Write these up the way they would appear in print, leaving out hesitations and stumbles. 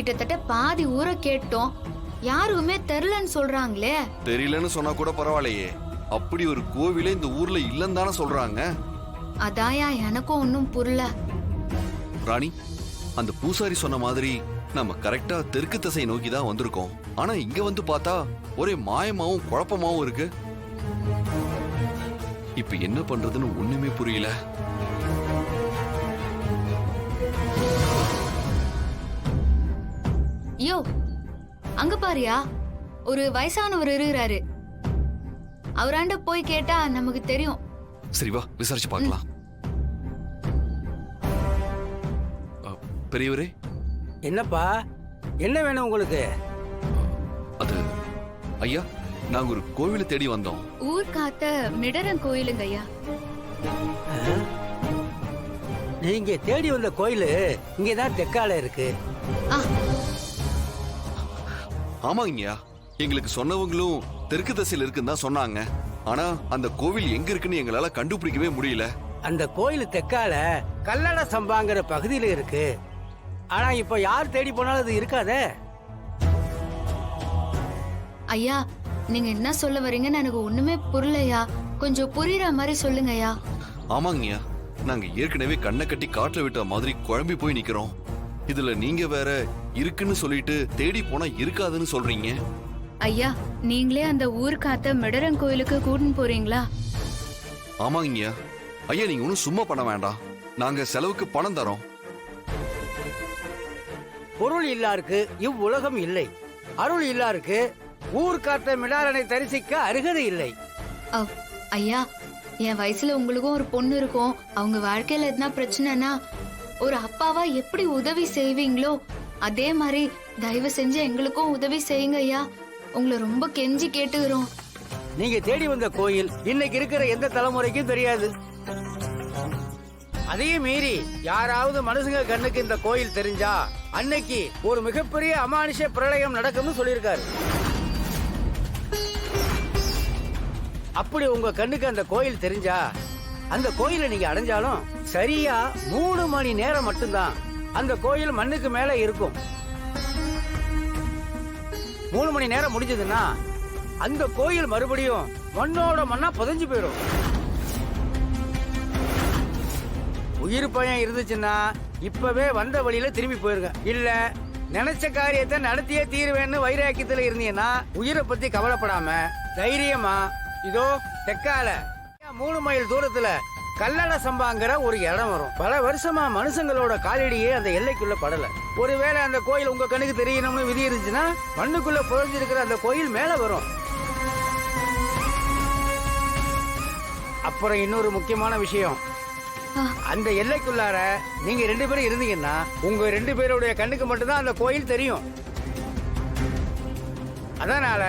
கிட்டத்தட்ட பாதி ஊரை கேட்டோம், யாருக்குமே தெரியலன்னு சொல்றாங்களே. தெரியலன்னு சொன்னா கூட பரவாயில்லையே, அப்படி ஒரு கோவிலே இந்த ஊர்ல இல்லன்னு தானே சொல்றாங்க. அதாயா எனக்கும் ஒன்னும் புரியல. ராணி, அந்த பூசாரி சொன்ன மாதிரி நம்ம கரெக்டா தெற்கு திசை நோக்கி தான் வந்திருக்கோம். ஆனா இங்க வந்து பார்த்தா ஒரே மாயமாவும் குழப்பமாவும் இருக்கு. இப்ப என்ன பண்றதுன்னு ஒண்ணுமே புரியல. யோ, அங்க பாரியா, ஒரு வயசானவர் இருக்கிறாரு. அவராண்ட போய் கேட்டா நமக்கு தெரியும். சரி வா, விசாரிச்சு பார்க்கலாம். பெரியவரே, என்னப்பா, என்ன வேணும் உங்களுக்கு? அது ஐயா, நாங்க ஒரு கோவிலை தேடி வந்தோம். ஊர் காத்த மிடரன் கோயிலுங்க ஐயா. நீங்க தேடி வந்த கோயில் இங்கதான் தெற்கால இருக்கு. ஆமாங்கய்யா, எங்களுக்கு சொன்னவங்களும் தெற்கு திசையில இருக்குன்னு தான் சொன்னாங்க. ஆனா அந்த கோவில் எங்க இருக்குன்னு எங்களால கண்டுபிடிக்கவே முடியல. அந்த கோயில் தெற்கால கல்லட சம்பாங்கிற பகுதியில இருக்கு. ஆனா இப்ப யார் தேடி போனாலும் அது இருக்காதே. ஐயா, நீங்க என்ன சொல்ல வரீங்கன்னு எனக்கு ஒண்ணுமே புரியலையா. கொஞ்சம் புரியுற மாதிரி சொல்லுங்க ஐயா. ஆமாங்கய்யா, நாங்க ஏற்கனவே கண்ணை கட்டி காட்டுல விட்ட மாதிரி குழம்பி போய் நிக்கிறோம். இதுல நீங்க வேற இருக்குன்னு சொல்லிட்டு தேடி போனா இருக்காதுன்னு சொல்றீங்க. ஐயா, நீங்களே அந்த ஊர் காத்த மிடரன் கோயிலுக்கு கூட்டின்னு போறீங்களா? ஆமாங்கய்யா. ஐயா, நீங்க ஒன்னும் சும்மா பண்ண வேண்டாம், நாங்க செலவுக்கு பணம் தரோம். பொருள் இல்லாருக்கு இவ்வுலகம் இல்லை. அருள் இல்லாருக்கு ஊர் காத்த மிடாரனை தரிசிக்க அருகதை இல்லை. ஐயா, என் வயசுல உங்களுக்கும் ஒரு பொண்ணு இருக்கும். அவங்க வாழ்க்கையில எதுனா பிரச்சனைனா ஒரு அப்பாவா எப்படி உதவி செய்வீங்களோ அதே மாதிரி தயவு செஞ்சு எங்களுக்கும் உதவி செய்யுங்க ஐயா. உங்களை ரொம்ப கெஞ்சி கேட்டுக்கிறோம். நீங்க தேடி வந்த கோயில் இன்னைக்கு இருக்கிற எந்த தலைமுறைக்கும் தெரியாது. அதையும் மீறி யாராவது மனுஷங்க கண்ணுக்கு இந்த கோயில் தெரிஞ்சா அன்னைக்கு ஒரு மிகப்பெரிய அமானுஷ பிரளயம் நடக்கும்னு சொல்லியிருக்காரு. அப்படி உங்க கண்ணுக்கு அந்த கோயில் தெரிஞ்சா அந்த கோயிலை நீங்க அடைஞ்சாலும் சரியா 3 மணி நேரம் மட்டும்தான் அந்த கோயில் மண்ணுக்கு மேல இருக்கும். 3 மணி நேரம் முடிஞ்சதுன்னா அந்த கோயில் மறுபடியும் மண்ணோட மண்ணா புதைஞ்சு போயிடும். உயிர் பயம் இருந்துச்சுன்னா இப்பவே வந்த வழியில திரும்பி போயிருங்க. இல்ல நினைச்ச காரியத்தை நடத்தியே தீருவேன்னு வைராக்கியத்துல இருந்தீங்கன்னா உயிரை பத்தி கவலைப்படாம தைரியமா இதோ தெற்கால 3 மைல் தூரத்துல கல்லட சம்பாங்கிற ஒரு இடம் வரும். பல வருஷமா மனுஷங்களோட காலடியே அந்த எல்லைக்குள்ள படல. ஒருவேளை அந்த கோயில் உங்க கண்ணுக்கு தெரியணும்னு விதி இருந்துச்சுன்னா மண்ணுக்குள்ள புதைஞ்சிருக்கிற அந்த கோயில் மேல வரும். அப்புறம் இன்னொரு முக்கியமான விஷயம், அந்த எல்லைக்குள்ளார நீங்க 2 பேரும் இருந்தீங்கன்னா உங்க 2 பேருடைய கண்ணுக்கு மட்டும்தான் அந்த கோயில் தெரியும். அதனால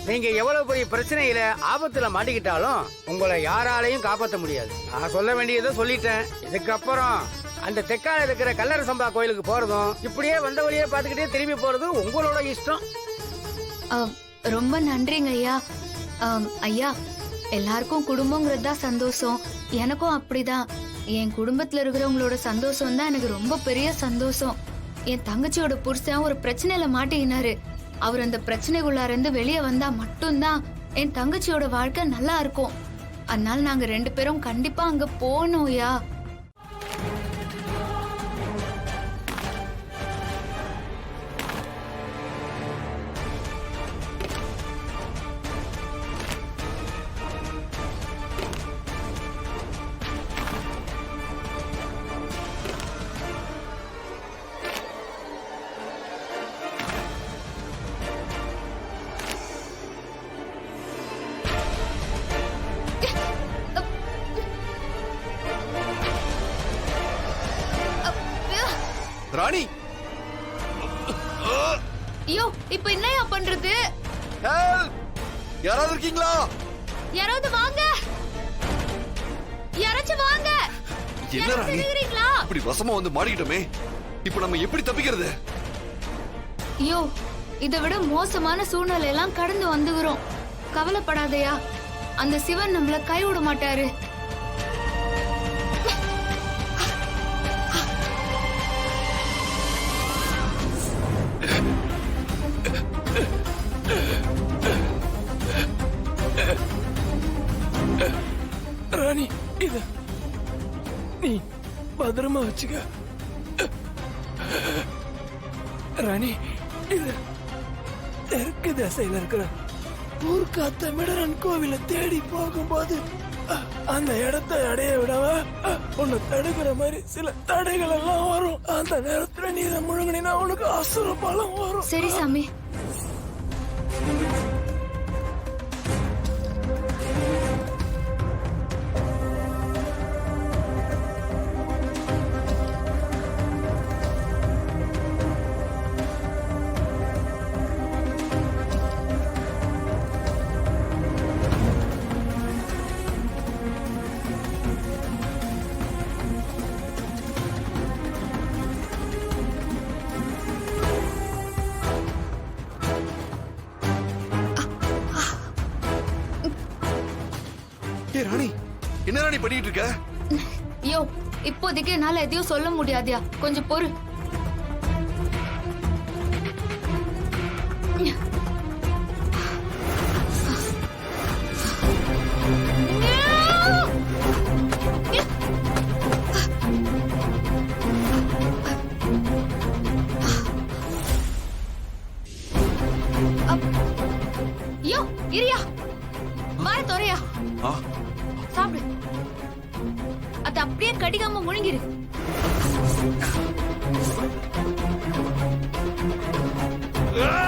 நீங்க எவ்வளவு பெரிய பிரச்சனையில ஆபத்துல மாட்டிக்கிட்டாலும் உங்களை யாராலையும் காப்பாற்ற முடியாது. நான் சொல்ல வேண்டியதை சொல்லிட்டேன். இதுக்கப்புறம் அந்த தெற்கால இருக்கிற கல்லற சம்பா கோயிலுக்கு போறதும் இப்படியே வந்த வழியே பாத்துக்கிட்டே திரும்பி போறதும் உங்களோட இஷ்டம். ரொம்ப நன்றிங்க ஐயா. ஐயா, எல்லாருக்கும் குடும்பங்கிறது தான் சந்தோஷம். எனக்கும் அப்படிதான். என் குடும்பத்துல இருக்கிறவங்களோட சந்தோஷம் தான் எனக்கு ரொம்ப பெரிய சந்தோஷம். என் தங்கச்சியோட புருஷன் ஒரு பிரச்சனையில மாட்டிக்கினாரு. அவர் அந்த பிரச்சனைக்குள்ளார இருந்து வெளியே வந்தா மட்டும்தான் என் தங்கச்சியோட வாழ்க்கை நல்லா இருக்கும். அதனால நாங்க 2 பேரும் கண்டிப்பா அங்க போனோம் ஐயா. ராணி, ஐயோ, இப்ப என்னையா பண்றது? யாராவது இருக்கீங்களா? யாராவது வாங்க, யாராச்சும் வாங்க. என்ன ராணி, இப்படி வசமா வந்து மாட்டிக்கிட்டோமே, இப்ப நம்ம எப்படி தப்பிக்கிறது? ஐயோ, இதை விட மோசமான சூழ்நிலை எல்லாம் கடந்து வந்துகிறோம். கவலைப்படாதயா, அந்த சிவன் நம்மள கைவிட மாட்டாரு. இத நீ பத்திரமா வச்சுக்க. ராணி, இது தெற்கு திசையில இருக்கிற ஊர்காத்தமிடரன் கோவில தேடி போகும்போது அந்த இடத்தை அடைய விடவ உன்னை தடுக்கிற மாதிரி சில தடைகள் எல்லாம் வரும். அந்த நேரத்துல நீ இதை முழுங்கினா உனக்கு அசுர பலம் வரும். சரி சாமி. ஏ ராணி, என்ன ராணி பண்ணிட்டு இருக்க? யோ, இப்போதைக்கு என்னால எதையும் சொல்ல முடியாதியா, கொஞ்சம் பொறு. யோ, இரியா, வாய தோறையா, ஆ, சாப்பிடு. அது அப்படியே கடிக்காம முழுங்கிரு. ஆ!